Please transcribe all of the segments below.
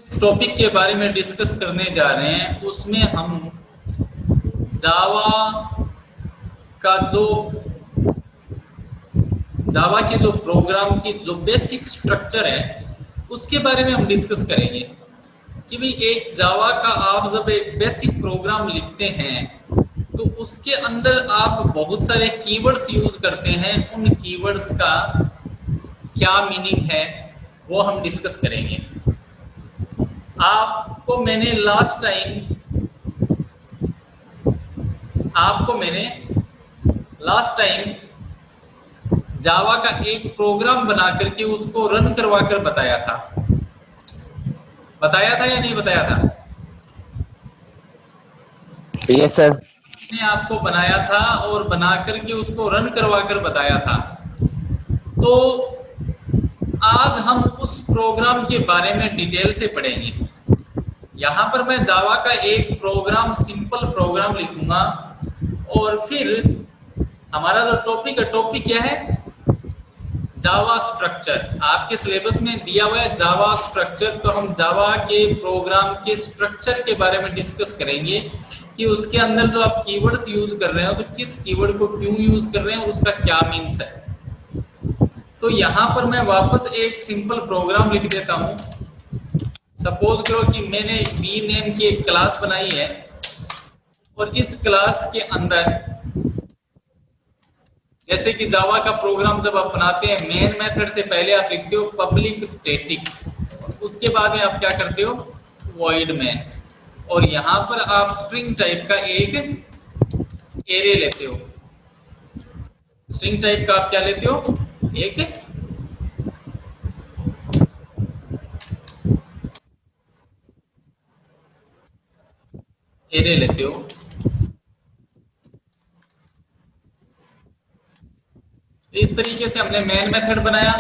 इस टॉपिक के बारे में डिस्कस करने जा रहे हैं, उसमें हम जावा का जावा के जो प्रोग्राम की जो बेसिक स्ट्रक्चर है उसके बारे में हम डिस्कस करेंगे कि भाई एक जावा का आप जब एक बेसिक प्रोग्राम लिखते हैं तो उसके अंदर आप बहुत सारे कीवर्ड्स यूज करते हैं। उन कीवर्ड्स का क्या मीनिंग है वो हम डिस्कस करेंगे। आपको मैंने लास्ट टाइम जावा का एक प्रोग्राम बना करके उसको रन करवा कर बताया था या नहीं बताया था? Yes sir. मैंने आपको बनाया था और बना करके उसको रन करवा कर बताया था। तो आज हम उस प्रोग्राम के बारे में डिटेल से पढ़ेंगे। यहाँ पर मैं जावा का एक प्रोग्राम, सिंपल प्रोग्राम लिखूंगा और फिर हमारा जो टॉपिक क्या है? जावा स्ट्रक्चर। आपके सिलेबस में दिया हुआ है जावा स्ट्रक्चर, तो हम जावा के प्रोग्राम के स्ट्रक्चर के बारे में डिस्कस करेंगे कि उसके अंदर जो आप कीवर्ड्स यूज कर रहे हो तो किस कीवर्ड को क्यों यूज कर रहे हैं और उसका क्या मीन्स है। तो यहाँ पर मैं वापस एक सिंपल प्रोग्राम लिख देता हूँ। सपोज करो कि मैंने बी नेम की एक क्लास बनाई है और इस क्लास के अंदर, जैसे कि जावा का प्रोग्राम जब आप बनाते हैं, मेन मेथड से पहले आप लिखते हो पब्लिक स्टैटिक, उसके बाद में आप क्या करते हो? वॉइड मेन, और यहाँ पर आप स्ट्रिंग टाइप का एक एरे लेते हो। स्ट्रिंग टाइप का आप क्या लेते हो? एक एरे लेते हो। इस तरीके से हमने मेन मेथड बनाया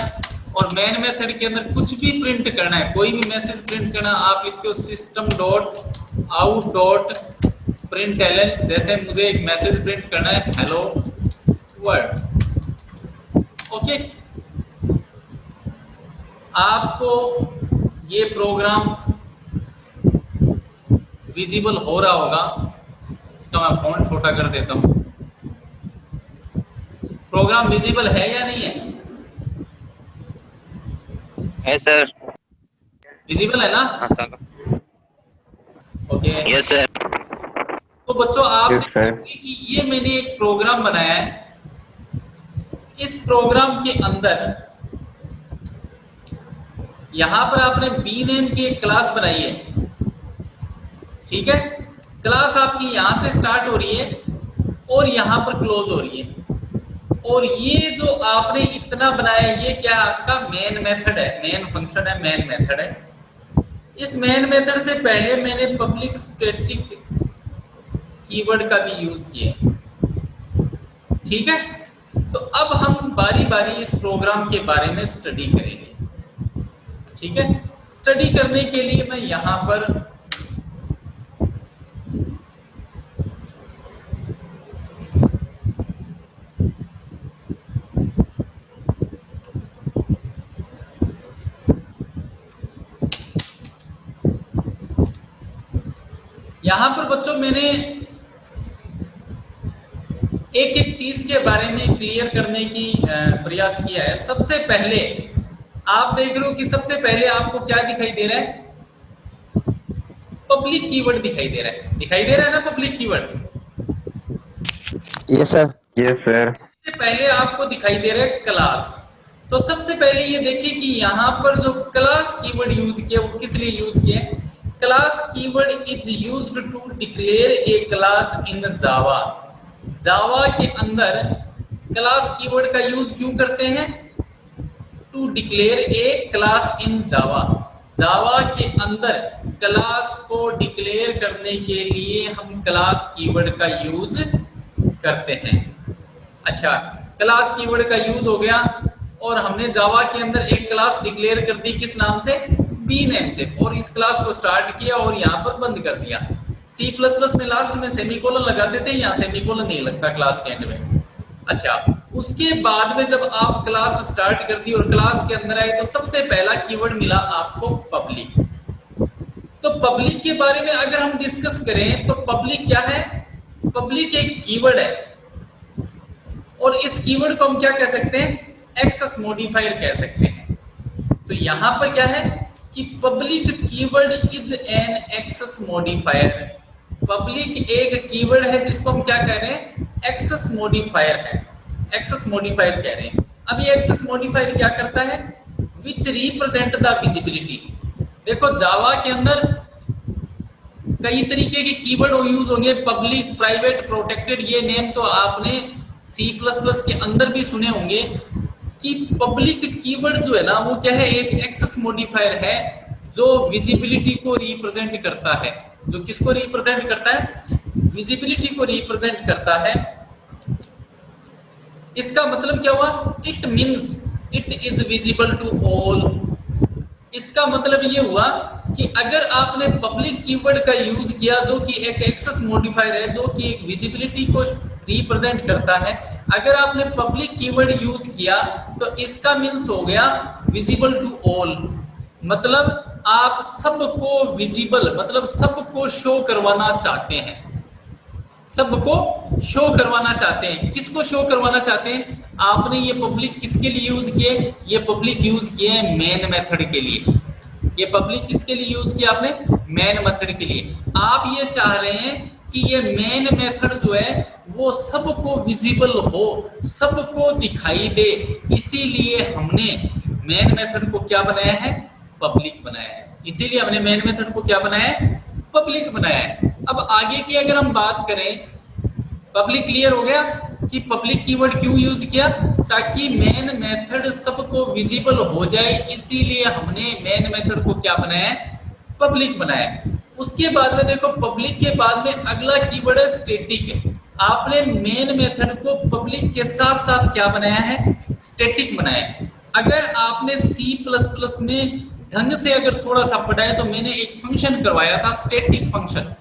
और मेन मेथड के अंदर कुछ भी प्रिंट करना है, कोई भी मैसेज प्रिंट करना, आप लिखते हो system dot out dot println. जैसे मुझे एक मैसेज प्रिंट करना है हेलो वर्ल्ड। ओके, आपको ये प्रोग्राम विजिबल हो रहा होगा, इसका मैं फॉन्ट छोटा कर देता हूं। प्रोग्राम विजिबल है या नहीं है? है सर। विजिबल है ना? Okay, yes sir. तो बच्चों आप देखिए कि ये मैंने एक प्रोग्राम बनाया है। इस प्रोग्राम के अंदर यहां पर आपने बी नेम की एक क्लास बनाई है, ठीक है? क्लास आपकी यहां से स्टार्ट हो रही है और यहां पर क्लोज हो रही है, और ये जो आपने इतना बनाया है ये क्या आपका मेन मेथड है, मेन फंक्शन है, मेन मेथड है। इस मेन मेथड से पहले मैंने पब्लिक स्टैटिक कीवर्ड का भी यूज किया, ठीक है? तो अब हम बारी बारी इस प्रोग्राम के बारे में स्टडी करेंगे, ठीक है? स्टडी करने के लिए मैं यहां पर बच्चों मैंने एक एक चीज के बारे में क्लियर करने की प्रयास किया है। सबसे पहले आप देख रहे हो कि सबसे पहले आपको क्या दिखाई दे रहा है? पब्लिक कीवर्ड दिखाई दे रहा है ना, public keyword. Yes sir. Yes sir. सबसे पहले आपको दिखाई दे रहा है क्लास। तो सबसे पहले ये देखिए कि यहाँ पर जो क्लास कीवर्ड यूज किया वो किस लिए यूज किया? Class keyword is used to declare a class in Java. Java के अंदर क्लास कीवर्ड का यूज क्यों करते हैं? To declare a class in Java. Java के अंदर क्लास को डिक्लेयर करने के लिए हम क्लास कीवर्ड का यूज करते हैं। अच्छा, क्लास कीवर्ड का यूज हो गया और हमने जावा के अंदर एक क्लास डिक्लेयर कर दी, किस नाम से? बी नेम से, और इस क्लास को स्टार्ट किया और यहाँ पर बंद कर दिया। C++ में लास्ट में सेमीकोलन लगा देते हैं, यहाँ सेमीकोलन नहीं लगता क्लास के एंड में। अच्छा, उसके बाद में जब आप क्लास स्टार्ट कर दी और क्लास के अंदर आए तो सबसे पहला कीवर्ड मिला आपको पब्लिक। तो पब्लिक के बारे में अगर हम डिस्कस करें तो पब्लिक क्या है? पब्लिक एक कीवर्ड है और इस कीवर्ड को हम क्या कह सकते हैं? एक्सेस मॉडिफायर कह सकते हैं। तो यहां पर क्या है कि public keyword is an access modifier. Public एक कीवर्ड है जिसको हम क्या कह रहे हैं? एक्सेस मॉडिफायर है, एक्सेस मॉडिफायर कह रहे हैं। अब ये एक्सेस मॉडिफायर क्या करता है? Which represent the visibility. देखो जावा के अंदर कई तरीके के कीवर्ड यूज होंगे, पब्लिक, प्राइवेट, प्रोटेक्टेड, ये नेम तो आपने C++ के अंदर भी सुने होंगे कि पब्लिक कीवर्ड जो है ना वो क्या है? एक एक्सेस मॉडिफायर है जो विजिबिलिटी को रिप्रेजेंट करता है। जो किसको रिप्रेजेंट करता है? विजिबिलिटी को रिप्रेजेंट करता है। इसका मतलब क्या हुआ? It means it is visible to all. इसका मतलब ये हुआ कि अगर आपने पब्लिक कीवर्ड का यूज किया जो कि एक एक्सेस मॉडिफायर है, जो कि एक विजिबिलिटी को रिप्रेजेंट करता है, अगर आपने पब्लिक कीवर्ड यूज किया तो इसका मीन्स हो गया विजिबल टू ऑल। मतलब आप सबको विजिबल, मतलब सबको शो करवाना चाहते हैं, सबको शो करवाना चाहते हैं। किसको शो करवाना चाहते हैं? आपने ये पब्लिक किसके लिए यूज किए? ये पब्लिक यूज किए मेन मेथड के लिए। ये पब्लिक किसके लिए यूज किया आपने? मेन मेथड के लिए। आप ये चाह रहे हैं कि ये मेन मेथड जो है वो सबको विजिबल हो, सबको दिखाई दे, इसीलिए हमने मेन मेथड को क्या बनाया है? पब्लिक बनाया है। इसीलिए हमने मेन मेथड को क्या बनाया है? पब्लिक बनाया है। अब आगे की अगर हम बात करें, पब्लिक क्लियर हो गया कि पब्लिक कीवर्ड क्यों यूज किया? ताकि मेन मेथड सबको विजिबल हो जाए, इसीलिए हमने मेन मेथड को क्या बनाया है? पब्लिक बनाया है। उसके बाद में देखो, पब्लिक के बाद में अगला कीवर्ड है स्टैटिक। आपने मेन मेथड को पब्लिक के साथ साथ क्या बनाया है? स्टैटिक बनाया है। अगर आपने C++ में ढंग से अगर थोड़ा सा पढ़ा है तो मैंने एक फंक्शन करवाया था, स्टैटिक फंक्शन,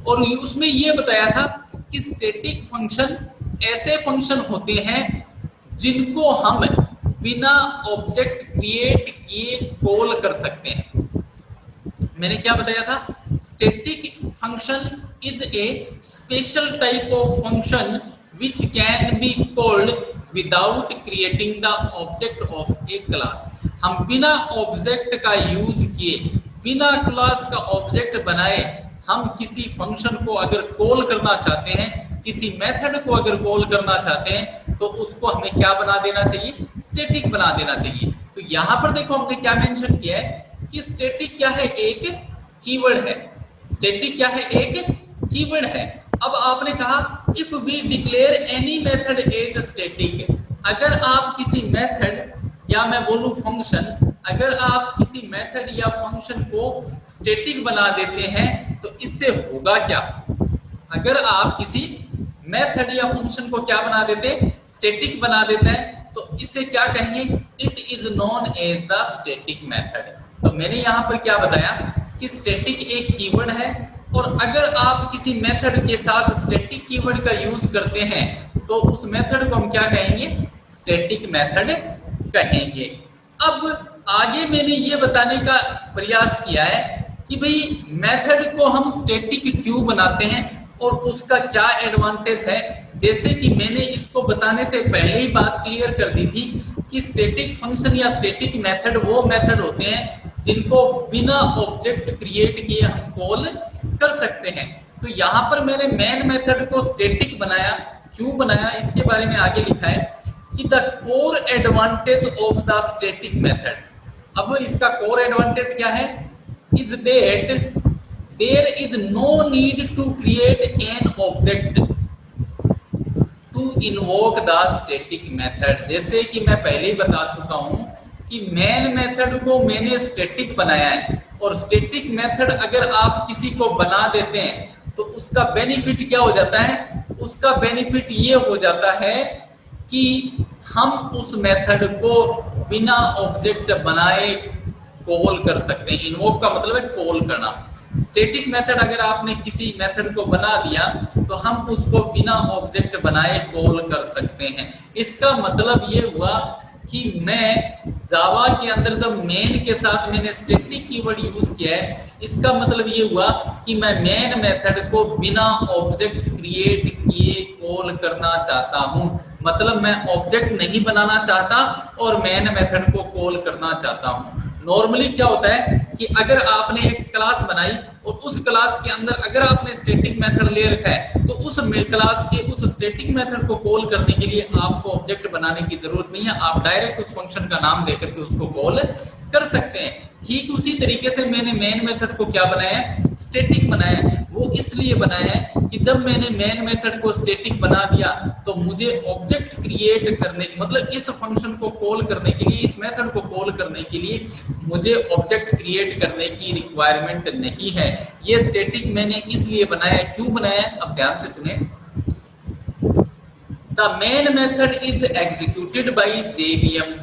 और उसमें यह बताया था कि स्टैटिक फंक्शन ऐसे फंक्शन होते हैं जिनको हम बिना ऑब्जेक्ट क्रिएट किए कॉल कर सकते हैं। मैंने क्या बताया था? Static function is a special type of function which can be called without creating the object of a class। हम बिना ऑब्जेक्ट का यूज किए, बिना क्लास का ऑब्जेक्ट बनाए, हम किसी फंक्शन को अगर कॉल करना चाहते हैं, किसी मेथड को अगर कॉल करना चाहते हैं, तो उसको हमें क्या बना देना चाहिए? स्टैटिक बना देना चाहिए। तो यहाँ पर देखो हमने क्या मेंशन किया है कि स्टैटिक क्या है? एक कीवर्ड है। स्टैटिक क्या है? एक कीवर्ड है। अब आपने कहा if we declare any method as static, अगर आप किसी मेथड या मैं बोलूं फंक्शन, अगर आप किसी मेथड या फंक्शन को स्टैटिक बना देते हैं तो इससे होगा क्या? अगर आप किसी मेथड या फंक्शन को क्या बना देते हैं? स्टैटिक बना देते हैं, तो इससे क्या कहेंगे? It is known as the static method. तो मैंने यहां पर क्या बताया कि स्टैटिक एक कीवर्ड है, और अगर आप किसी मेथड के साथ स्टैटिक कीवर्ड का यूज करते हैं तो उस मेथड को हम क्या कहेंगे? स्टैटिक मेथड कहेंगे। अब आगे मैंने ये बताने का प्रयास किया है कि भाई मेथड को हम स्टैटिक क्यों बनाते हैं और उसका क्या एडवांटेज है। जैसे कि मैंने इसको बताने से पहले ही बात क्लियर कर दी थी कि स्टैटिक फंक्शन या स्टैटिक मेथड वो मेथड होते हैं जिनको बिना ऑब्जेक्ट क्रिएट किए हम कॉल कर सकते हैं। तो यहाँ पर मैंने मेन मेथड को स्टैटिक बनाया। क्यों बनाया इसके बारे में आगे लिखा है कि the core advantage of the static method. अब इसका कोर एडवांटेज क्या है? Is that there is no need to create an object to invoke the static method. जैसे कि मैं पहले ही बता चुका हूं कि मेन मेथड को मैंने स्टैटिक बनाया है, और स्टैटिक मेथड अगर आप किसी को बना देते हैं तो उसका बेनिफिट क्या हो जाता है? उसका बेनिफिट ये हो जाता है कि हम उस मेथड को बिना ऑब्जेक्ट बनाए कॉल कर सकते हैं। इन्वोक का मतलब है कॉल करना। स्टैटिक मेथड अगर आपने किसी मेथड को बना दिया तो हम उसको बिना ऑब्जेक्ट बनाए कॉल कर सकते हैं। इसका मतलब ये हुआ कि मैं जावा के अंदर जब मेन के साथ मैंने स्टैटिक कीवर्ड यूज किया है, इसका मतलब ये हुआ कि मैं मेन मेथड को बिना ऑब्जेक्ट क्रिएट किए कॉल करना चाहता हूं। मतलब मैं ऑब्जेक्ट नहीं बनाना चाहता और मेन मेथड को कॉल करना चाहता हूं। नॉर्मली क्या होता है कि अगर आपने एक क्लास बनाई और उस क्लास के अंदर अगर आपने स्टैटिक मेथड ले रखा है, तो उस क्लास के उस स्टैटिक मेथड को कॉल करने के लिए आपको ऑब्जेक्ट बनाने की जरूरत नहीं है, आप डायरेक्ट उस फंक्शन का नाम लेकर के उसको कॉल कर सकते हैं। ठीक उसी तरीके से मैंने मेन मेथड को क्या बनाया है, स्टैटिक बनाया है। वो इसलिए बनाया है कि जब मैंने मेन मेथड को स्टैटिक बना दिया तो मुझे ऑब्जेक्ट क्रिएट करने की, मतलब इस फंक्शन को कॉल करने के लिए, इस मेथड को कॉल करने के लिए मुझे ऑब्जेक्ट क्रिएट करने की रिक्वायरमेंट नहीं है। ये स्टैटिक मैंने इसलिए बनाया, क्यों बनाया, अब ध्यान से सुने। The main method is executed by JVM.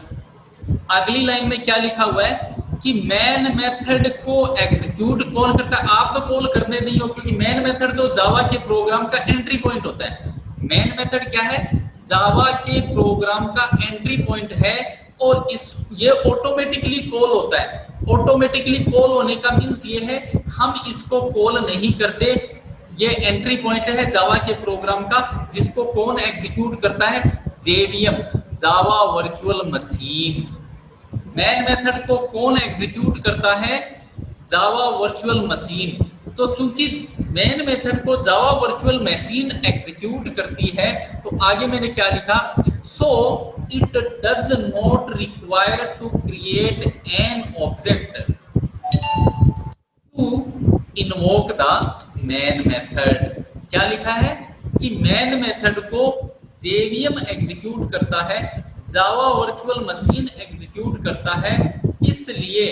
अगली लाइन में क्या लिखा हुआ है कि मेन मेथड को एग्जीक्यूट कौन करता है, आप तो कॉल करने नहीं हो, क्योंकि मेन मेथड जो जावा के प्रोग्राम का एंट्री पॉइंट होता है। मेन मेथड क्या है, जावा के प्रोग्राम का एंट्री पॉइंट है और ये ऑटोमेटिकली कॉल होता है। ऑटोमेटिकली कॉल होने का मींस ये है हम इसको कॉल नहीं करते, ये एंट्री पॉइंट है जावा के प्रोग्राम का, जिसको कौन एग्जीक्यूट करता है, जेवीएम, जावा वर्चुअल मशीन। मेन मेथड को कौन एग्जीक्यूट करता है, जावा वर्चुअल मशीन। तो चूंकि मेन मेथड को जावा वर्चुअल मशीन एग्जीक्यूट करती है, तो आगे मैंने क्या लिखा, so it does not require to create an object to invoke the main method. क्या लिखा है कि मेन मेथड को जेवीएम एग्जीक्यूट करता है, जावा वर्चुअल मशीन एग्जीक्यूट करता है। इसलिए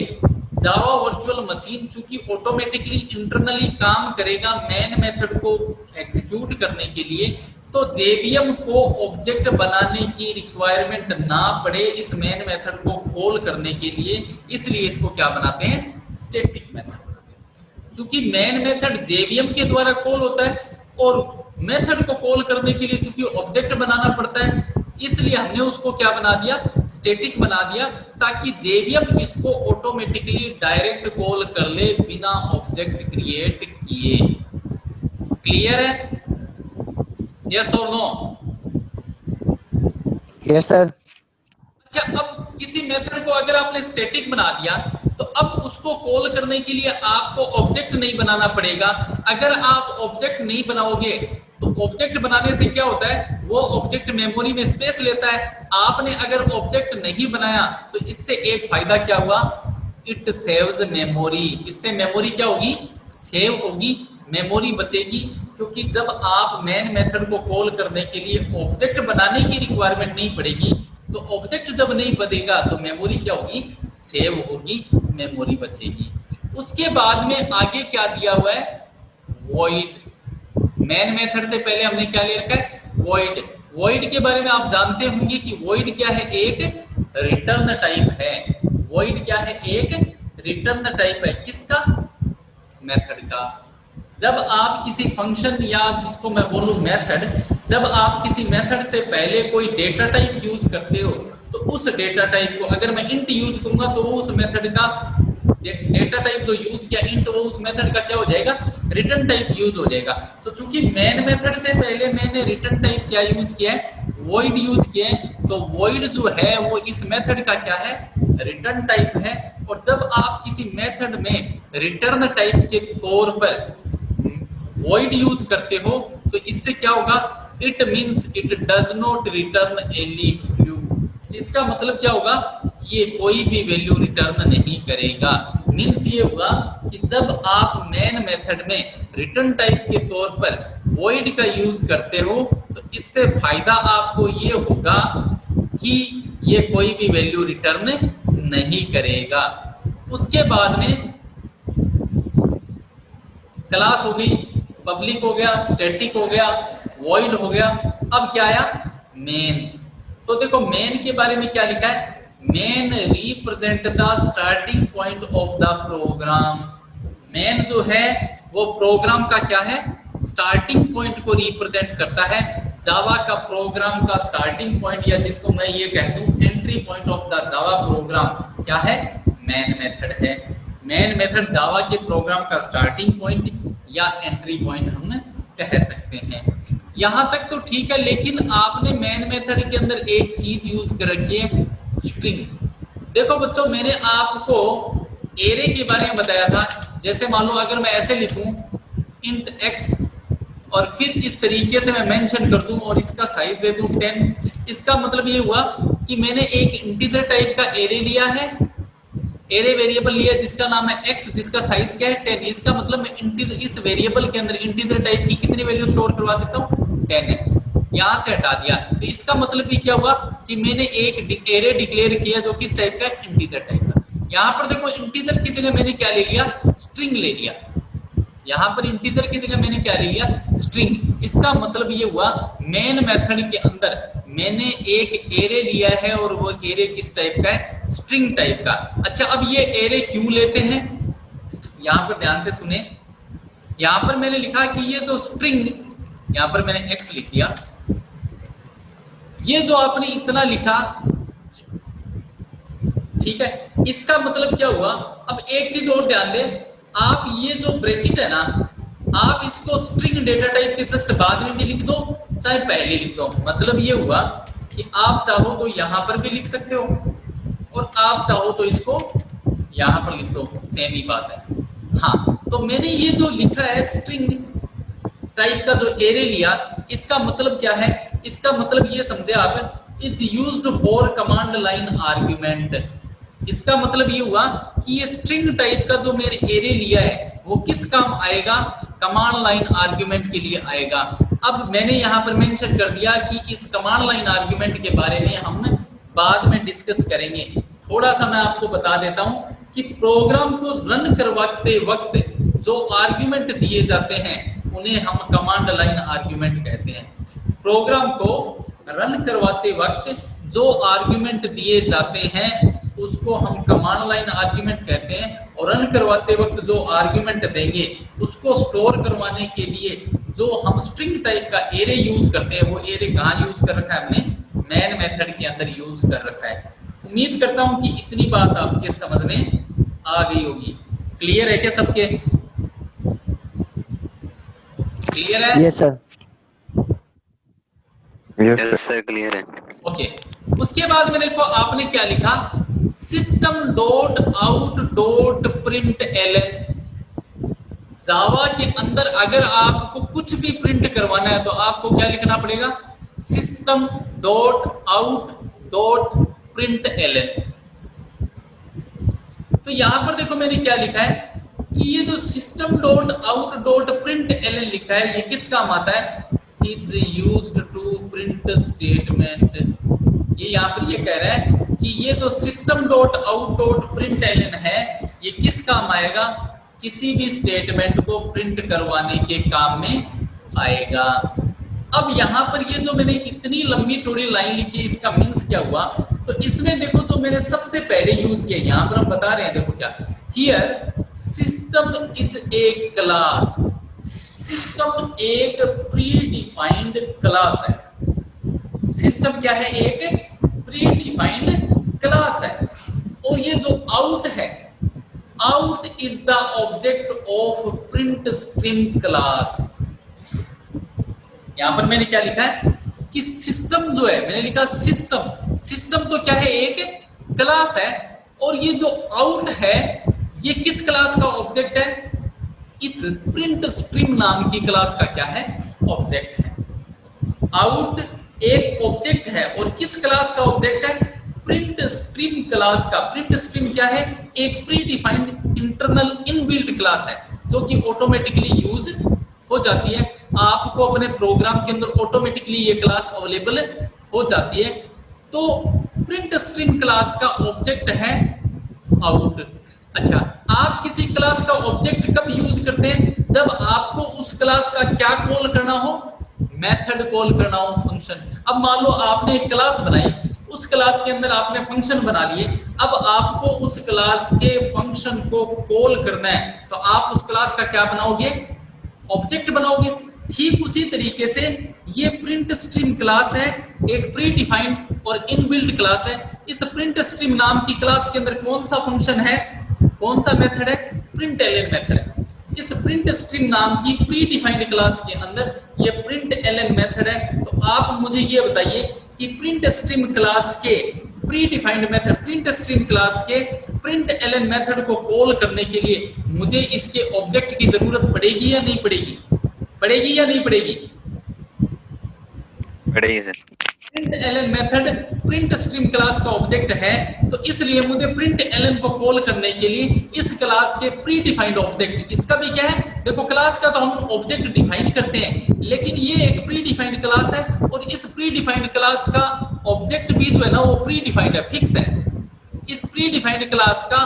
जावा वर्चुअल मशीन चूंकि ऑटोमेटिकली इंटरनली काम करेगा मेन मेथड को एग्जीक्यूट करने के लिए, तो जेवीएम को ऑब्जेक्ट बनाने की रिक्वायरमेंट ना पड़े इस मेन मेथड को कॉल करने के लिए, इसलिए इसको क्या बनाते हैं, स्टैटिक मेथड। चूंकि मेन मेथड जेवीएम के द्वारा कॉल होता है और मेथड को कॉल करने के लिए चूंकि ऑब्जेक्ट बनाना पड़ता है, इसलिए हमने उसको क्या बना दिया, स्टैटिक बना दिया, ताकि जेवीएम इसको ऑटोमेटिकली डायरेक्ट कॉल कर ले बिना ऑब्जेक्ट क्रिएट किए। क्लियर है, यस और नो? Yes sir. अच्छा, अब किसी मेथड को अगर आपने स्टैटिक बना दिया तो अब उसको कॉल करने के लिए आपको ऑब्जेक्ट नहीं बनाना पड़ेगा। अगर आप ऑब्जेक्ट नहीं बनाओगे तो ऑब्जेक्ट बनाने से क्या होता है, वो ऑब्जेक्ट मेमोरी में स्पेस लेता है। आपने अगर ऑब्जेक्ट नहीं बनाया तो इससे एक फायदा क्या हुआ, इट सेव्स मेमोरी। इससे मेमोरी क्या होगी, सेव होगी, मेमोरी बचेगी। क्योंकि जब आप मेन मेथड को कॉल करने के लिए ऑब्जेक्ट बनाने की रिक्वायरमेंट नहीं पड़ेगी, तो ऑब्जेक्ट जब नहीं बनेगा तो मेमोरी क्या होगी, सेव होगी, मेमोरी बचेगी। उसके बाद में आगे क्या दिया हुआ है, वॉइड। मेन मेथड से पहले हमने क्या ले रखा है, वॉइड। वॉइड के बारे में आप जानते होंगे कि वॉइड क्या है, एक रिटर्न टाइप है। वॉइड क्या है, एक रिटर्न टाइप है, किसका, मेथड का। जब आप किसी फंक्शन या जिसको मैं बोलूं मेथड, जब आप किसी मेथड से पहले कोई डेटा टाइप यूज करते हो तो उस डेटा टाइप को अगर मैं इंट यूज करूंगा तो वो उस मेथड का डेटा टाइप जो यूज किया इंट, वो उस मेथड का क्या हो जाएगा, रिटर्न टाइप यूज हो जाएगा। तो चूंकि मेन मेथड से पहले मैंने रिटर्न टाइप क्या यूज किया है, वॉइड यूज किया है, तो वॉइड जो है वो इस मेथड का क्या है, रिटर्न टाइप है। और जब आप किसी मेथड में रिटर्न टाइप के तौर पर वॉइड यूज करते हो तो इससे क्या होगा, it means it does not return any value. इसका मतलब क्या होगा कि ये कोई भी वैल्यू रिटर्न नहीं करेगा। मींस ये होगा कि जब आप मेन मेथड में रिटर्न टाइप के तौर पर वॉइड का यूज करते हो तो इससे फायदा आपको ये होगा कि ये कोई भी वैल्यू रिटर्न नहीं करेगा। उसके बाद में क्लास हो गई, पब्लिक हो गया, स्टैटिक हो गया, वॉइड हो गया। अब क्या आया, मेन। तो देखो मेन के बारे में क्या लिखा है, main represent the starting point of the program. Main जो है वो प्रोग्राम का क्या है, स्टार्टिंग पॉइंट को रिप्रेजेंट करता है। जावा का प्रोग्राम का स्टार्टिंग पॉइंट, या जिसको मैं ये कह दूं entry point of the Java program क्या है? मेन मेथड है। मेन मेथड जावा के प्रोग्राम का स्टार्टिंग पॉइंट या एंट्री पॉइंट हम कह सकते हैं। यहाँ तक तो ठीक है, लेकिन आपने मेन मेथड के अंदर एक चीज यूज कर रखी है, स्ट्रिंग। देखो बच्चों, मैंने आपको एरे के बारे में बताया था। जैसे मान लो अगर मैं ऐसे लिखूं इंट x और फिर इस तरीके से मैं मेंशन कर दूं और इसका साइज दे दूं 10, इसका मतलब ये हुआ कि मैंने एक इंटीजर टाइप का एरे लिया है, एरे वेरिएबल लिया जिसका नाम है x, जिसका साइज क्या है 10। इसका मतलब मैं इंटीजर, इस वेरिएबल के अंदर इंटीजर टाइप की कितनी वैल्यू स्टोर करवा सकता हूँ? 10 है। यहां से हटा दिया तो इसका मतलब भी क्या हुआ कि मैंने एक एरे डिक्लेयर किया जो किस टाइप का? इंटीजर टाइप का। यहाँ पर देखो इंटीजर की जगह मैंने क्या ले लिया? स्ट्रिंग ले लिया। यहाँ पर इंटीजर की जगह मैंने क्या ले लिया? स्ट्रिंग। इसका मतलब ये हुआ मेन मेथड के अंदर मैंने एक एरे लिया है और वो एरे किस टाइप का है? स्ट्रिंग टाइप का। अच्छा, अब ये एरे क्यों लेते हैं? यहाँ पर ध्यान से सुने। यहाँ पर मैंने लिखा कि ये जो स्ट्रिंग, यहाँ पर मैंने x लिख दिया, ये जो आपने इतना लिखा, ठीक है, इसका मतलब क्या हुआ? अब एक चीज और ध्यान दें, आप ये जो ब्रैकेट है ना, आप इसको स्ट्रिंग डेटा टाइप के जस्ट बाद में भी लिख दो चाहे पहले लिख दो। मतलब ये हुआ कि आप चाहो तो यहां पर भी लिख सकते हो और आप चाहो तो इसको यहां पर लिख दो, सेम ही बात है। हाँ, तो मैंने ये जो लिखा है स्ट्रिंग टाइप का जो एरे लिया, इसका मतलब क्या है? इसका मतलब ये समझे आप, it's used for command line argument. इसका मतलब ये हुआ कि ये स्ट्रिंग टाइप का जो मैंने एरे लिया है वो किस काम आएगा? कमांड लाइन आर्ग्यूमेंट के लिए आएगा। अब मैंने यहाँ पर मेंशन कर दिया कि इस कमांड लाइन आर्ग्यूमेंट के बारे में हम बाद में डिस्कस करेंगे। थोड़ा सा मैं आपको बता देता हूँ कि प्रोग्राम को रन करवाते वक्त जो आर्ग्यूमेंट दिए जाते हैं उन्हें हम कमांड लाइन आर्ग्यूमेंट कहते हैं। प्रोग्राम को रन करवाते वक्त जो आर्ग्यूमेंट दिए जाते हैं उसको हम कमांड लाइन आर्ग्यूमेंट कहते हैं, और रन करवाते वक्त जो आर्ग्यूमेंट देंगे उसको स्टोर करवाने के लिए जो हम स्ट्रिंग टाइप का एरे यूज करते हैं, वो एरे कहाँ यूज कर रखा है? हमने मेन मेथड के अंदर यूज कर रखा है। उम्मीद करता हूं कि इतनी बात आपके समझ में आ गई होगी। क्लियर है क्या सबके? क्लियर है? Yes sir. Yes sir, clear है। ओके, उसके बाद में देखो आपने क्या लिखा? System dot out dot println. Java के अंदर अगर आपको कुछ भी प्रिंट करवाना है तो आपको क्या लिखना पड़ेगा? System dot out dot println. तो यहां पर देखो मैंने क्या लिखा है कि ये जो system dot out dot println लिखा है ये किस काम आता है? Is used to print statement. ये यहाँ पर ये कह रहा है कि ये जो system dot out dot println है ये किस काम आएगा? किसी भी स्टेटमेंट को प्रिंट करवाने के काम में आएगा। अब यहाँ पर ये जो मैंने इतनी लंबी चौड़ी लाइन लिखी है इसका मीन्स क्या हुआ? तो इसमें देखो जो मैंने सबसे पहले यूज किया, यहाँ पर हम बता रहे हैं, देखो क्या, here system is a class. System एक प्री डिफाइंड क्लास है। सिस्टम क्या है? एक प्री डिफाइंड क्लास है। और ये जो आउट है, out is the object of print string class. यहां पर मैंने क्या लिखा है कि सिस्टम जो है, मैंने लिखा सिस्टम। सिस्टम तो क्या है? एक क्लास है। और ये जो आउट है ये किस क्लास का ऑब्जेक्ट है? इस प्रिंट स्ट्रिंग नाम की क्लास का क्या है? ऑब्जेक्ट है। आउट एक ऑब्जेक्ट है और किस क्लास का ऑब्जेक्ट है? प्रिंट स्ट्रिंग क्लास का। प्रिंट स्ट्रिंग क्या है? एक pre defined internal inbuilt class है जो कि ऑटोमेटिकली यूज हो जाती है। आपको अपने प्रोग्राम के अंदर ऑटोमेटिकली ये क्लास अवेलेबल हो जाती है। तो प्रिंट स्ट्रिंग क्लास का ऑब्जेक्ट है आउट। अच्छा, आप किसी क्लास का ऑब्जेक्ट कब यूज करते हैं? जब आपको उस क्लास का क्या कॉल करना हो? मेथड कॉल करना हो, फंक्शन। अब मान लो आपने एक क्लास बनाई, उस क्लास के अंदर आपने फंक्शन बना लिए। अब आपको उस क्लास के फंक्शन को कॉल करना है तो आप उस क्लास का क्या बनाओगे? ऑब्जेक्ट बनाओगे। ठीक उसी तरीके से ये प्रिंट स्ट्रिंग क्लास है, एक प्री डिफाइंड और इनबिल्ट क्लास है। इस प्रिंट स्ट्रीम नाम की क्लास के अंदर कौन सा फंक्शन है, कौन सा मेथड है, प्रिंट एलन मेथड है। इस प्रिंट स्ट्रीम नाम की प्री डिफाइंड क्लास के अंदर ये प्रिंट एलन मेथड है। तो आप मुझे ये बताइए कि प्रिंट स्ट्रीम क्लास के pre defined method, print stream class के प्रिंट एलन मेथड को कॉल करने के लिए मुझे इसके ऑब्जेक्ट की जरूरत पड़ेगी या नहीं पड़ेगी, पड़ेगी या नहीं पड़ेगी? पड़ेगी sir. Println method print stream class का ऑब्जेक्ट है, तो इसलिए मुझे प्रिंट एलन को कॉल करने के लिए इस क्लास के प्री डिफाइंड ऑब्जेक्ट, इसका भी क्या है, देखो क्लास का तो हम ऑब्जेक्ट डिफाइन करते हैं, लेकिन ये एक प्री डिफाइंड क्लास है और इस प्री डिफाइंड क्लास का ऑब्जेक्ट भी जो है ना वो प्री डिफाइंड है, फिक्स है। इस प्री डिफाइंड क्लास का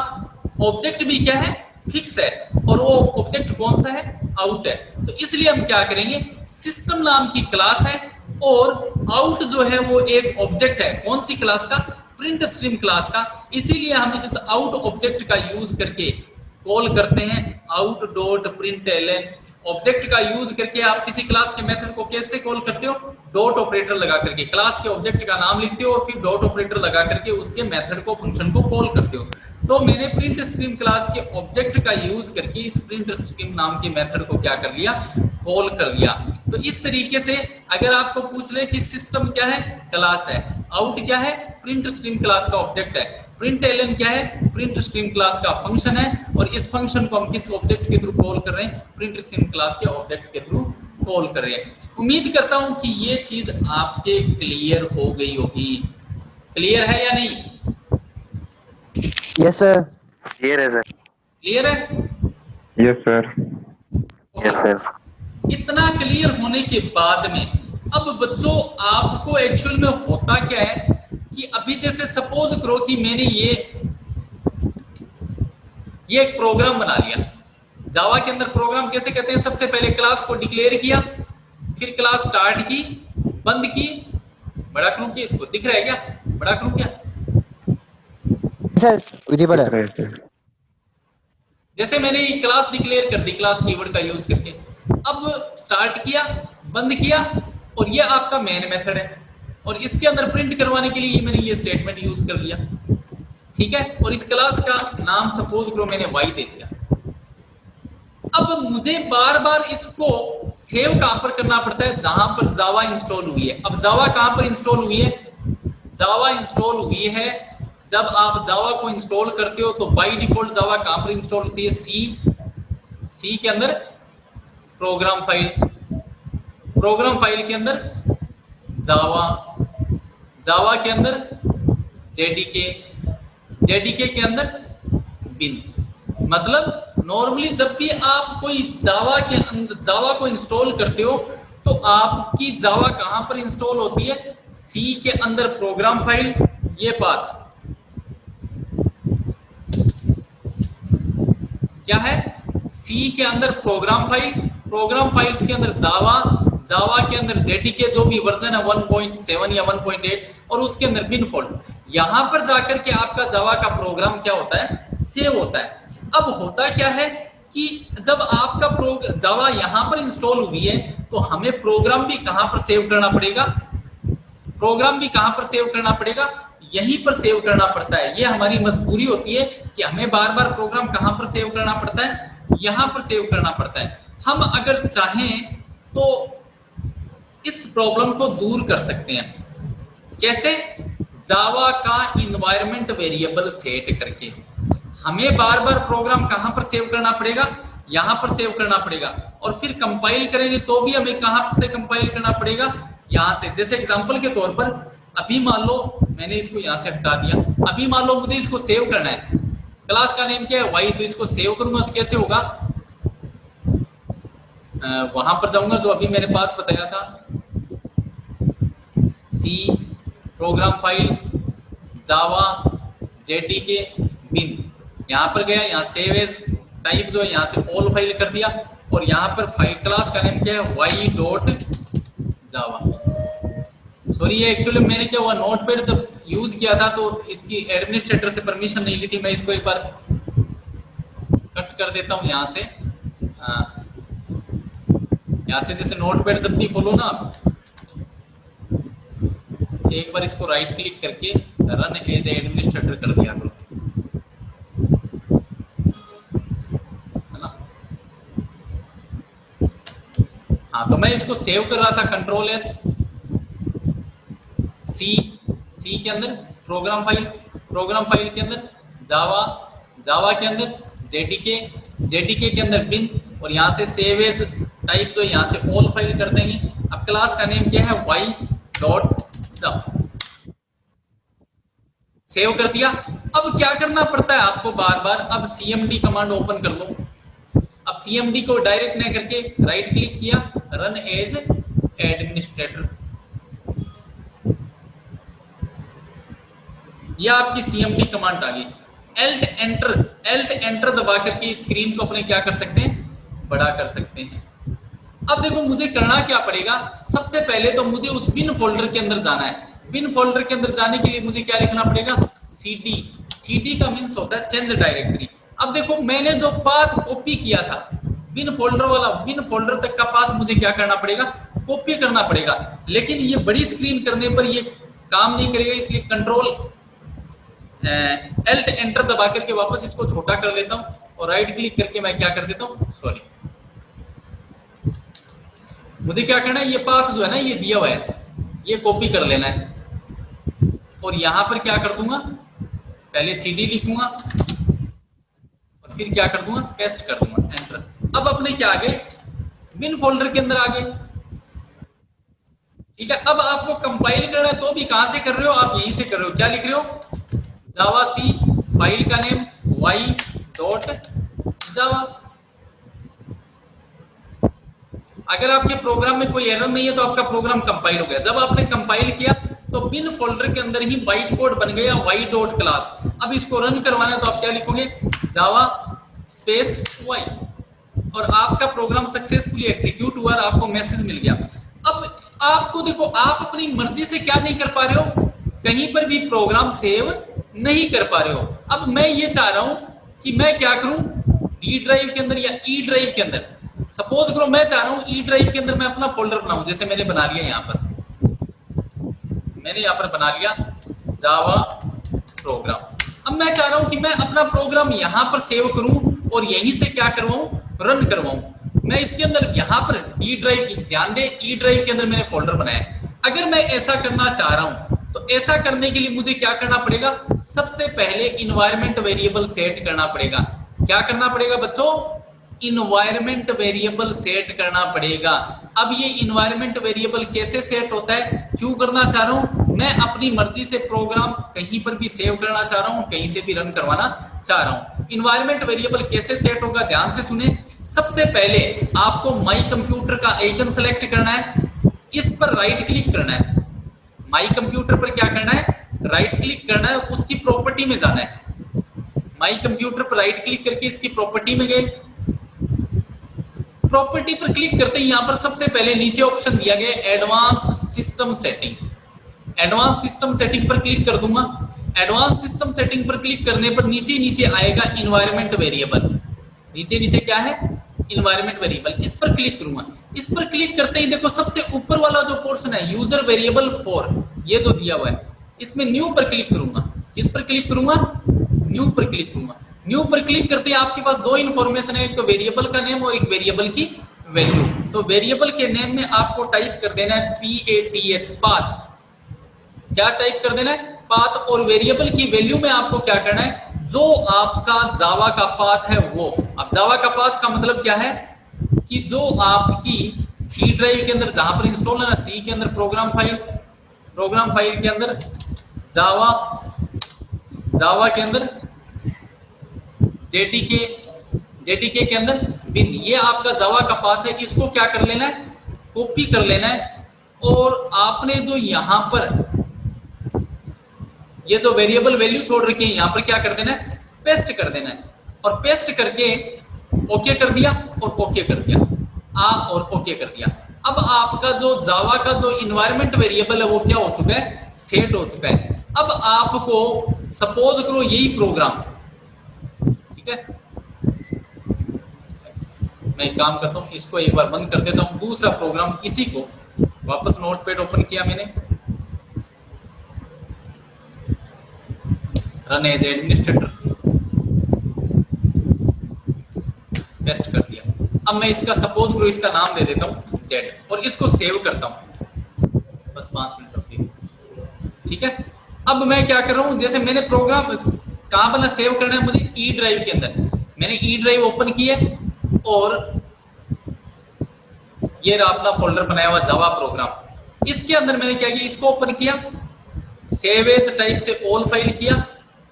ऑब्जेक्ट भी क्या है, फिक्स है, और वो ऑब्जेक्ट कौन सा है, आउट है। तो इसलिए हम क्या करेंगे, सिस्टम नाम की क्लास है और आउट जो है वो एक ऑब्जेक्ट है, कौन सी क्लास का, प्रिंट स्ट्रीम क्लास का। इसीलिए हम इस आउट ऑब्जेक्ट का यूज करके कॉल करते हैं out dot println. Object का यूज करके आप किसी क्लास के मेथड को कैसे कॉल करते हो, डॉट ऑपरेटर लगा करके, क्लास के ऑब्जेक्ट का नाम लिखते हो और फिर डॉट ऑपरेटर लगा करके उसके मेथड को, फंक्शन को कॉल करते हो। तो मैंने प्रिंट स्ट्रीम क्लास के ऑब्जेक्ट का यूज करके इस प्रिंट स्ट्रीम नाम के मेथड को क्या कर लिया, कॉल कर लिया। तो इस तरीके से अगर आपको पूछ ले कि सिस्टम क्या है, क्लास है, आउट क्या है, प्रिंट स्ट्रीम क्लास का ऑब्जेक्ट है, प्रिंट एलन क्या है, प्रिंट स्ट्रीम क्लास का फंक्शन है, और इस फंक्शन को हम किस ऑब्जेक्ट के थ्रू कॉल कर रहे हैं, प्रिंट स्ट्रीम क्लास के ऑब्जेक्ट के थ्रू कॉल कर रहे हैं। उम्मीद करता हूं कि ये चीज आपके क्लियर हो गई होगी। क्लियर है या नहीं? Yes sir. क्लियर है सर। क्लियर है? Yes sir. Yes sir. इतना क्लियर होने के बाद में अब बच्चों आपको एक्चुअल में होता क्या है कि अभी जैसे सपोज करो कि मैंने ये एक प्रोग्राम बना लिया। जावा के अंदर प्रोग्राम कैसे कहते हैं, सबसे पहले क्लास को डिक्लेयर किया, फिर क्लास स्टार्ट की, बंद की, बड़ा करूं क्या, इसको दिख रहा है क्या, बड़ा करूं क्या? सर विजिबल है। जैसे मैंने क्लास डिक्लेयर कर दी क्लास कीवर्ड का यूज करके, अब स्टार्ट किया, बंद किया, और ये आपका मेन मेथड है, और इसके अंदर प्रिंट करवाने के लिए मैंने ये स्टेटमेंट यूज कर दिया, ठीक है। और इस क्लास का नाम सपोज करो मैंने y दे दिया। अब मुझे बार बार इसको सेव कहां पर करना पड़ता है, जहां पर जावा इंस्टॉल हुई है। अब जावा कहां पर इंस्टॉल हुई है, जावा इंस्टॉल हुई है जब आप जावा को इंस्टॉल करते हो तो बाय डिफॉल्ट जावा कहां पर इंस्टॉल होती है, सी के अंदर प्रोग्राम फाइल, प्रोग्राम फाइल के अंदर जावा, जावा के अंदर जेडीके, जेडीके के अंदर बिन। मतलब नॉर्मली जब भी आप कोई जावा के अंदर जावा को इंस्टॉल करते हो तो आपकी जावा कहां पर इंस्टॉल होती है, सी के अंदर प्रोग्राम फाइल, ये पाथ क्या है, सी के अंदर प्रोग्राम फाइल, प्रोग्राम फाइल्स के अंदर जावा, जावा के अंदर जेडीके जो भी वर्जन है 1.7 या 1.8, और उसके अंदर बिन फोल्ड। यहां पर जाकर के आपका जावा का प्रोग्राम क्या होता है, सेव होता है। अब होता क्या है कि जब आपका जावा यहां पर इंस्टॉल हुई है तो हमें प्रोग्राम भी कहां पर सेव करना पड़ेगा, प्रोग्राम भी कहां पर सेव करना पड़ेगा, यहीं पर सेव करना पड़ता है। ये हमारी मजबूरी होती है कि हमें बार बार प्रोग्राम कहां पर सेव करना पड़ता है, यहां पर सेव करना पड़ता है। हम अगर चाहें तो इस प्रॉब्लम को दूर कर सकते हैं, कैसे, जावा का इन्वायरमेंट वेरिएबल सेट करके। हमें बार बार प्रोग्राम कहां पर सेव करना पड़ेगा, यहां पर सेव करना पड़ेगा, और फिर कंपाइल करेंगे तो भी हमें कहां से कंपाइल करना पड़ेगा, यहां से। जैसे एग्जांपल के तौर पर अभी मान लो मैंने इसको यहां से हटा दिया, अभी मान लो मुझे इसको सेव करना है, क्लास का नेम क्या है y, तो इसको सेव करूंगा तो कैसे होगा, वहां पर जाऊंगा जो अभी मेरे पास बताया था, सी प्रोग्राम फाइल जावा जेडीके बिन, यहां पर गया, यहां सेव एज टाइप जो है यहां से ऑल फाइल कर दिया, और यहां पर फाइल क्लास का नेम क्या है, y डॉट जावा। सॉरी ये एक्चुअली मैंने क्या हुआ, नोटपैड जब यूज किया था तो इसकी एडमिनिस्ट्रेटर से परमिशन नहीं ली थी। मैं इसको एक बार कट कर देता हूं यहां से, यहां से जैसे नोटपैड जब भी खोलो ना आप, एक बार इसको राइट क्लिक करके रन एज एडमिनिस्ट्रेटर कर दिया करो, है ना। हाँ तो मैं इसको सेव कर रहा था, कंट्रोल एस, सी के अंदर प्रोग्राम फाइल के अंदर जावा के अंदर जेडीके के अंदर बिन, और यहाँ से सेव एज टाइप जो यहाँ से ऑल फाइल कर देंगे। अब क्लास का नेम क्या है, वाई डॉट जावा, सेव कर दिया। अब क्या करना पड़ता है आपको बार बार, अब cmd कमांड ओपन कर लो। अब cmd को डायरेक्ट नहीं करके राइट क्लिक किया, रन एज एडमिनिस्ट्रेटर, यह आपकी cmd कमांड आ गई। एल्ट एंटर दबा करके स्क्रीन को अपने क्या कर सकते हैं, बड़ा कर सकते हैं। अब देखो मुझे करना क्या पड़ेगा, सबसे पहले तो मुझे उस बिन फोल्डर के अंदर जाना है। बिन फोल्डर के अंदर जाने के लिए मुझे क्या लिखना पड़ेगा, cd का मीन्स होता है चेंज डायरेक्टरी। अब देखो मैंने जो पाथ कॉपी किया था बिन फोल्डर वाला, बिन फोल्डर तक का पाथ मुझे क्या करना पड़ेगा, कॉपी करना पड़ेगा। लेकिन ये बड़ी स्क्रीन करने पर ये काम नहीं करेगा, इसलिए कंट्रोल एल्ट एंटर दबा करके वापस इसको छोटा कर लेता हूं और राइट क्लिक करके मैं क्या कर देता हूं, सॉरी मुझे क्या करना है, ये पाथ जो है ना ये दिया हुआ है, ये कॉपी कर लेना है और यहां पर क्या कर दूंगा, पहले cd लिखूंगा और फिर क्या कर दूंगा, पेस्ट कर दूंगा, एंटर। अब अपने क्या आ गए, बिन फोल्डर के अंदर आ गए। ठीक है, अब आपको कंपाइल करना है तो भी कहां से कर रहे हो, आप यहीं से कर रहे हो। क्या लिख रहे हो, जावा सी, फाइल का नेम वाई डॉट जावा। अगर आपके प्रोग्राम में कोई एरर नहीं है तो आपका प्रोग्राम कंपाइल हो गया। जब आपने कंपाइल किया तो बिन फोल्डर के अंदर ही बाइट कोड बन गया वाई डॉट क्लास। अब इसको रन करवाना है तो आप क्या लिखोगे, जावा स्पेस वाई, और आपका प्रोग्राम सक्सेसफुली एग्जीक्यूट हुआ और आपको मैसेज मिल गया। अब आपको देखो, आप अपनी मर्जी से क्या नहीं कर पा रहे हो, कहीं पर भी प्रोग्राम सेव नहीं कर पा रहे हो। अब मैं ये चाह रहा हूं कि मैं क्या करूं, डी ड्राइव के अंदर या ई ड्राइव के अंदर, सपोज करो मैं चाह रहा हूं ई ड्राइव के अंदर मैं अपना फोल्डर बनाऊं, जैसे मैंने बना लिया यहाँ पर, मैंने यहाँ पर बना लिया जावा प्रोग्राम। अब मैं चाह रहा हूं कि मैं अपना प्रोग्राम यहाँ पर सेव करूं और यहीं से क्या करवाऊं, रन करवाऊं। मैं इसके अंदर यहाँ पर डी ड्राइव, ध्यान दे ई ड्राइव के अंदर मैंने फोल्डर बनाया। अगर मैं ऐसा करना चाह रहा हूं तो ऐसा करने के लिए मुझे क्या करना पड़ेगा, सबसे पहले इन्वायरमेंट वेरिएबल सेट करना पड़ेगा। क्या करना पड़ेगा बच्चों, इन्वायरमेंट वेरिएबल सेट करना पड़ेगा। अब ये इन्वायरमेंट वेरिएबल कैसे सेट होता है, क्यों करना चाह रहा हूं, मैं अपनी मर्जी से प्रोग्राम कहीं पर भी सेव करना चाह रहा हूं, कहीं से भी रन करवाना चाह रहा हूं। इन्वायरमेंट वेरिएबल कैसे सेट होगा, ध्यान से सुने। सबसे पहले आपको माई कंप्यूटर का आइकन सेलेक्ट करना है, इस पर राइट क्लिक करना है। माई कंप्यूटर पर क्या करना है, राइट क्लिक करना है, उसकी प्रॉपर्टी में जाना है। माई कंप्यूटर पर राइट क्लिक करके इसकी प्रॉपर्टी में गए, प्रॉपर्टी पर क्लिक करते ही यहां पर सबसे पहले नीचे ऑप्शन दिया गया advance system setting. Advance system setting पर क्लिक कर दूंगा। एडवांस सिस्टम सेटिंग पर क्लिक करने पर नीचे नीचे आएगा इन्वायरमेंट वेरिएबल, नीचे नीचे क्या है, इन्वायरमेंट वेरिएबल। इस पर क्लिक करूंगा। इस पर क्लिक करते ही देखो सबसे ऊपर वाला जो पोर्शन है यूजर वेरिएबल 4, ये जो दिया हुआ है, इसमें न्यू पर क्लिक करूंगा। किस पर क्लिक करूंगा, न्यू पर क्लिक करूंगा। न्यू पर क्लिक करते ही आपके पास दो इन्फॉर्मेशन है, एक तो वेरिएबल का नेम और एक वेरिएबल की वैल्यू। तो वेरिएबल के नेम में आपको टाइप कर देना है PATH, पाथ। क्या टाइप कर देना है, पाथ। और वेरिएबल की वैल्यू में आपको क्या करना है, जो आपका जावा का पाथ है वो। अब जावा का पाथ का मतलब क्या है कि जो आपकी सी ड्राइव के अंदर जहां पर इंस्टॉल है ना, सी के अंदर प्रोग्राम फाइल के अंदर जावा के अंदर जेडीके के अंदर बिन, ये आपका जावा का पाथ है। इसको क्या कर लेना है, कॉपी कर लेना है और आपने जो यहां पर ये जो वेरिएबल वैल्यू छोड़ रखी है यहां पर क्या कर देना है, पेस्ट कर देना है। और पेस्ट करके ओके कर दिया और ओके कर दिया, और ओके कर दिया। अब आपका जो जावा का जो इन्वायरमेंट वेरिएबल है वो क्या हो चुका है, सेट हो चुका है। अब आपको सपोज करो यही प्रोग्राम, ठीक है, मैं एक काम करता हूं, इसको एक बार बंद कर देता हूं, दूसरा प्रोग्राम इसी को वापस नोटपैड ओपन किया मैंने, रन एज एडमिनिस्ट्रेटर, पेस्ट कर दिया। अब मैं इसका सपोज करो इसका नाम दे देता हूँ जेड और इसको सेव करता हूँ, बस 5 मिनट रुकिए, ठीक है। अब मैं क्या कर रहा हूँ, जैसे मैंने प्रोग्राम कहाँ पर सेव करना है मुझे, ई ड्राइव के अंदर। मैंने ई ड्राइव ओपन किया और ये रहा अपना फोल्डर बनाया हुआ जावा प्रोग्राम। इसके अंदर मैंने क्या किया, इसको ओपन किया, सेव एज टाइप से ऑल फाइल किया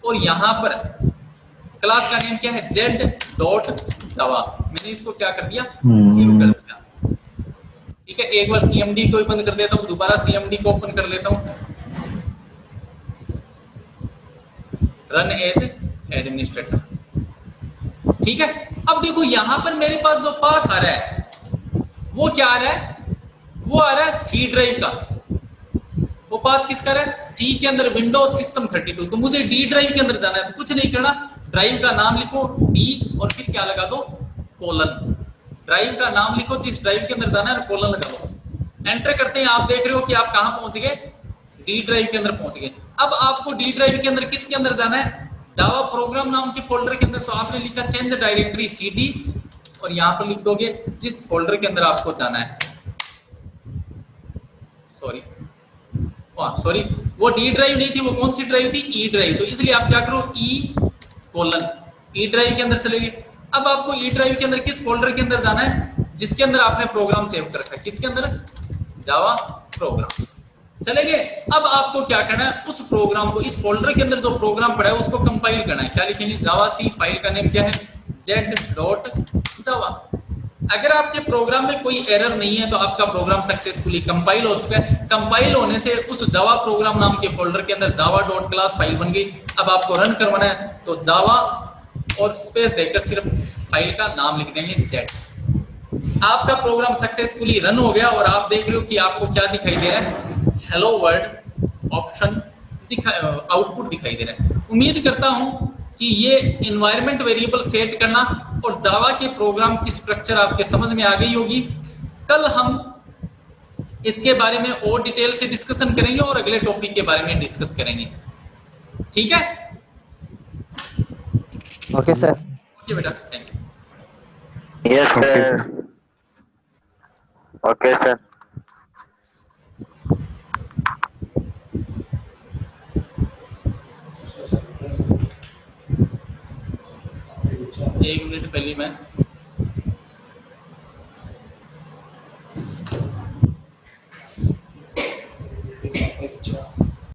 और यहाँ पर क्लास का नेम क्या है, z.java। मैंने इसको क्या कर दिया, सेव कर दिया, ठीक है। एक बार cmd को बंद कर देता हूँ, दोबारा cmd को ओपन कर लेता हूँ, रन एज एडमिनिस्ट्रेटर, ठीक है। अब देखो यहां पर मेरे पास जो पाथ आ रहा है वो क्या आ रहा है, वो आ रहा है सी ड्राइव का। वो पाथ किसका रहा है, सी के अंदर विंडोज सिस्टम 32। तो मुझे डी ड्राइव के अंदर जाना है, तो कुछ नहीं करना, ड्राइव का नाम लिखो डी और फिर क्या लगा दो, कोलन। ड्राइव का नाम लिखो, जिस ड्राइव के अंदर जाना है कोलन लगा दो, एंटर करते हैं। आप देख रहे हो कि आप कहां पहुंच गए, डी ड्राइव के अंदर पहुंच गए। अब आपको डी ड्राइव के अंदर किसके अंदर जाना है, जावा प्रोग्राम नाम के फोल्डर के अंदर। तो आपने लिखा चेंज डायरेक्टरी cd और यहां पर लिख दोगे जिस फोल्डर के अंदर आपको जाना है, सॉरी वो डी ड्राइव नहीं थी, वो कौन सी ड्राइव थी, ई ड्राइव। तो इसलिए आप क्या करो, ई ड्राइव के अंदर चले गए। अब आपको ई ड्राइव के अंदर किस फोल्डर के अंदर जाना है, जिसके अंदर आपने प्रोग्राम सेव कर रखा है, किसके अंदर, जावा प्रोग्राम। चले गए। अब आपको क्या करना है, उस प्रोग्राम को, इस फोल्डर के अंदर जो प्रोग्राम पड़ा है उसको कंपाइल करना है। क्या लिखेंगे, जावा सी, फाइल का नेम क्या है, z.java। अगर आपके प्रोग्राम में कोई एरर नहीं है तो आपका प्रोग्राम सक्सेसफुली कंपाइल हो चुका है। कंपाइल होने से उस जावा प्रोग्राम नाम के फोल्डर के अंदर java.class फाइल बन गई। अब आपको रन करवाना है तो जावा और स्पेस देकर सिर्फ फाइल का नाम लिख देंगे z। आपका प्रोग्राम सक्सेसफुली रन हो गया और आप देख रहे हो कि आपको क्या दिखाई दे रहा है, हेलो वर्ल्ड ऑप्शन आउटपुट दिखाई दे रहा है। उम्मीद करता हूं कि ये इन्वायरमेंट वेरिएबल सेट करना और जावा के प्रोग्राम की स्ट्रक्चर आपके समझ में आ गई होगी। कल हम इसके बारे में और डिटेल से डिस्कशन करेंगे और अगले टॉपिक के बारे में डिस्कस करेंगे, ठीक है। Okay sir. ओके बेटा, thank you. Yes, sir. Okay, sir. एक मिनट पहले मैं